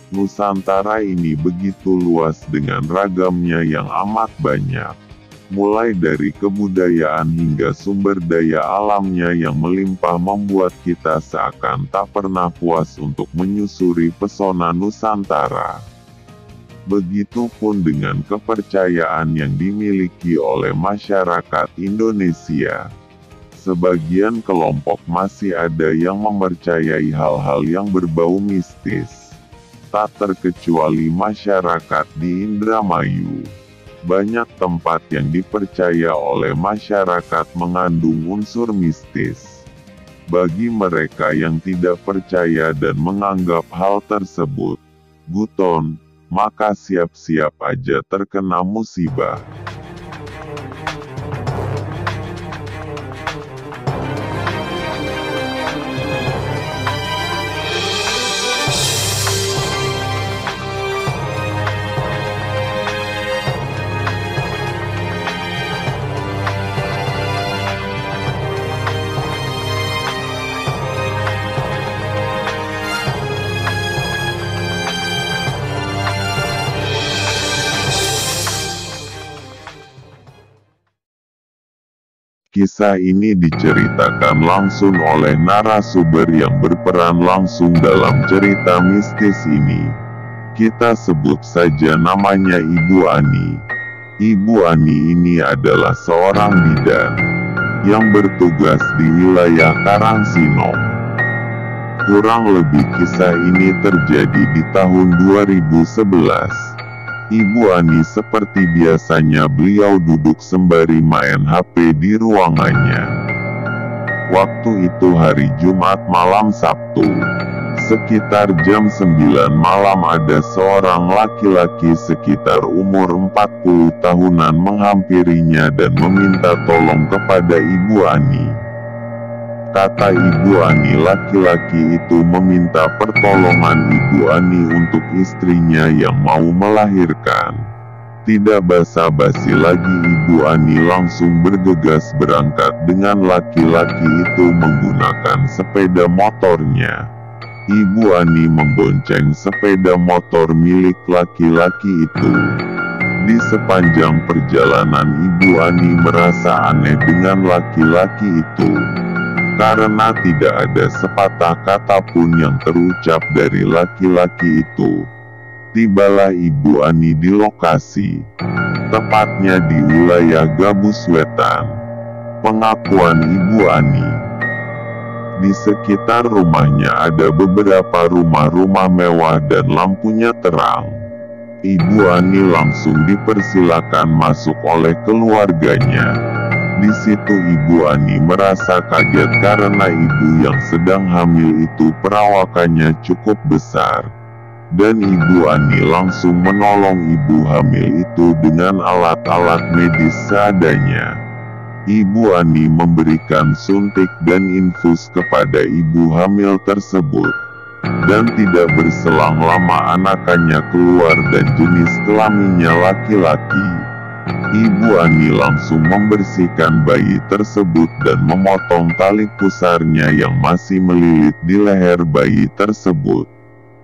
Nusantara ini begitu luas dengan ragamnya yang amat banyak. Mulai dari kebudayaan hingga sumber daya alamnya yang melimpah membuat kita seakan tak pernah puas untuk menyusuri pesona Nusantara. Begitupun dengan kepercayaan yang dimiliki oleh masyarakat Indonesia. Sebagian kelompok masih ada yang mempercayai hal-hal yang berbau mistis. Tak terkecuali masyarakat di Indramayu. Banyak tempat yang dipercaya oleh masyarakat mengandung unsur mistis. Bagi mereka yang tidak percaya dan menganggap hal tersebut guton, maka siap-siap aja terkena musibah. Kisah ini diceritakan langsung oleh narasumber yang berperan langsung dalam cerita mistis ini. Kita sebut saja namanya Ibu Ani. Ibu Ani ini adalah seorang bidan yang bertugas di wilayah Karangsinong. Kurang lebih kisah ini terjadi di tahun 2011. Ibu Ani seperti biasanya beliau duduk sembari main HP di ruangannya. Waktu itu hari Jumat malam Sabtu. Sekitar jam 9 malam ada seorang laki-laki sekitar umur 40 tahunan menghampirinya dan meminta tolong kepada Ibu Ani. Kata Ibu Ani, laki-laki itu meminta pertolongan Ibu Ani untuk istrinya yang mau melahirkan. Tidak basa-basi lagi, Ibu Ani langsung bergegas berangkat dengan laki-laki itu menggunakan sepeda motornya. Ibu Ani membonceng sepeda motor milik laki-laki itu. Di sepanjang perjalanan Ibu Ani merasa aneh dengan laki-laki itu. Karena tidak ada sepatah kata pun yang terucap dari laki-laki itu. Tibalah Ibu Ani di lokasi, tepatnya di wilayah Gabus Wetan. Pengakuan Ibu Ani, di sekitar rumahnya ada beberapa rumah-rumah mewah dan lampunya terang. Ibu Ani langsung dipersilakan masuk oleh keluarganya. Di situ Ibu Ani merasa kaget karena ibu yang sedang hamil itu perawakannya cukup besar. Dan Ibu Ani langsung menolong ibu hamil itu dengan alat-alat medis seadanya. Ibu Ani memberikan suntik dan infus kepada ibu hamil tersebut. Dan tidak berselang lama anakannya keluar dan jenis kelaminnya laki-laki. Ibu Ani langsung membersihkan bayi tersebut dan memotong tali pusarnya yang masih melilit di leher bayi tersebut.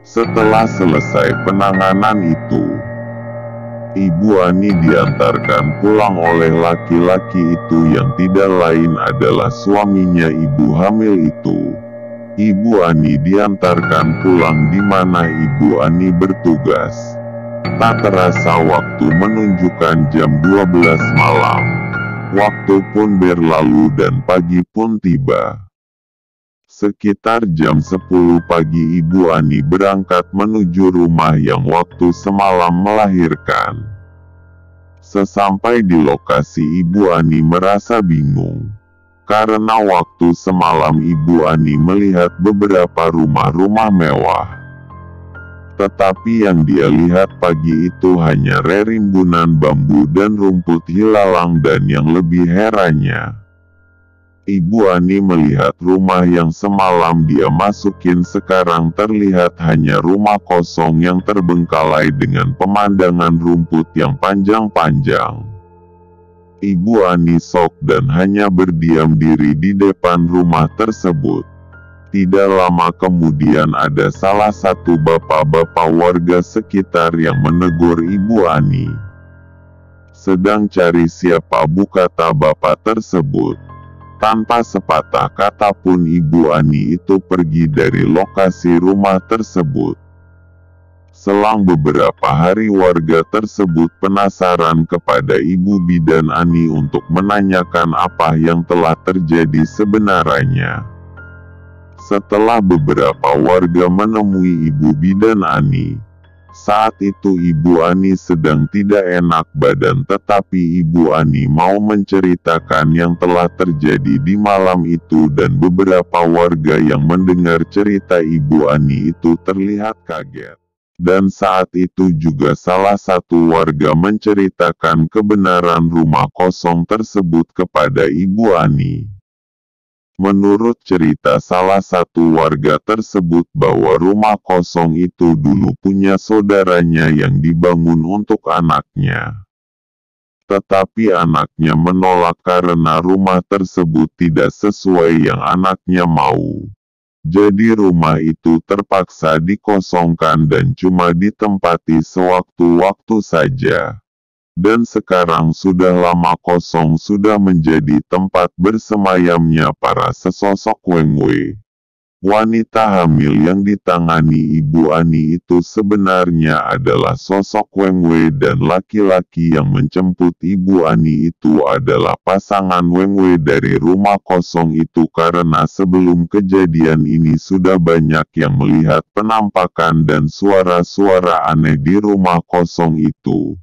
Setelah selesai penanganan itu, Ibu Ani diantarkan pulang oleh laki-laki itu yang tidak lain adalah suaminya ibu hamil itu. Ibu Ani diantarkan pulang di mana Ibu Ani bertugas. Tak terasa waktu menunjukkan jam 12 malam. Waktu pun berlalu dan pagi pun tiba. Sekitar jam 10 pagi Ibu Ani berangkat menuju rumah yang waktu semalam melahirkan. Sesampai di lokasi Ibu Ani merasa bingung. Karena waktu semalam Ibu Ani melihat beberapa rumah-rumah mewah. Tetapi yang dia lihat pagi itu hanya rerimbunan bambu dan rumput hilalang, dan yang lebih herannya, Ibu Ani melihat rumah yang semalam dia masukin sekarang terlihat hanya rumah kosong yang terbengkalai dengan pemandangan rumput yang panjang-panjang. Ibu Ani shock dan hanya berdiam diri di depan rumah tersebut. Tidak lama kemudian ada salah satu bapak-bapak warga sekitar yang menegur Ibu Ani. "Sedang cari siapa?" kata bapak tersebut. Tanpa sepatah kata pun Ibu Ani itu pergi dari lokasi rumah tersebut. Selang beberapa hari warga tersebut penasaran kepada Ibu Bidan Ani untuk menanyakan apa yang telah terjadi sebenarnya. Setelah beberapa warga menemui Ibu Bidan Ani, saat itu Ibu Ani sedang tidak enak badan, tetapi Ibu Ani mau menceritakan yang telah terjadi di malam itu, dan beberapa warga yang mendengar cerita Ibu Ani itu terlihat kaget. Dan saat itu juga salah satu warga menceritakan kebenaran rumah kosong tersebut kepada Ibu Ani. Menurut cerita salah satu warga tersebut bahwa rumah kosong itu dulu punya saudaranya yang dibangun untuk anaknya. Tetapi anaknya menolak karena rumah tersebut tidak sesuai yang anaknya mau. Jadi rumah itu terpaksa dikosongkan dan cuma ditempati sewaktu-waktu saja. Dan sekarang sudah lama kosong, sudah menjadi tempat bersemayamnya para sesosok wengwe. Wanita hamil yang ditangani Ibu Ani itu sebenarnya adalah sosok wengwe, dan laki-laki yang menjemput Ibu Ani itu adalah pasangan wengwe dari rumah kosong itu, karena sebelum kejadian ini sudah banyak yang melihat penampakan dan suara-suara aneh di rumah kosong itu.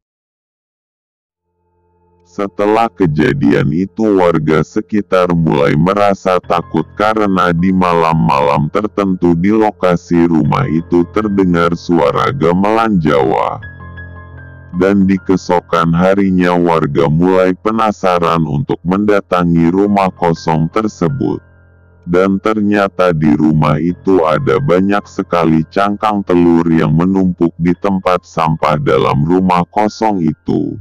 Setelah kejadian itu warga sekitar mulai merasa takut karena di malam-malam tertentu di lokasi rumah itu terdengar suara gamelan Jawa. Dan di keesokan harinya warga mulai penasaran untuk mendatangi rumah kosong tersebut. Dan ternyata di rumah itu ada banyak sekali cangkang telur yang menumpuk di tempat sampah dalam rumah kosong itu.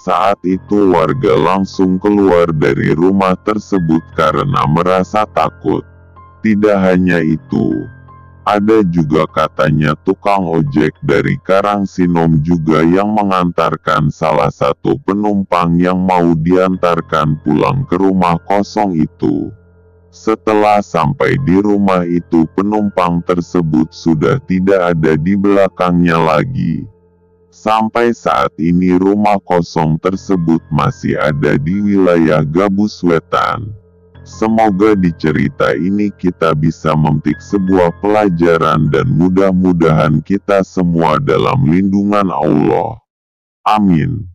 Saat itu warga langsung keluar dari rumah tersebut karena merasa takut. Tidak hanya itu, ada juga katanya tukang ojek dari Karangsinom juga yang mengantarkan salah satu penumpang yang mau diantarkan pulang ke rumah kosong itu. Setelah sampai di rumah itu, penumpang tersebut sudah tidak ada di belakangnya lagi. Sampai saat ini rumah kosong tersebut masih ada di wilayah Gabus Wetan. Semoga di cerita ini kita bisa memetik sebuah pelajaran dan mudah-mudahan kita semua dalam lindungan Allah. Amin.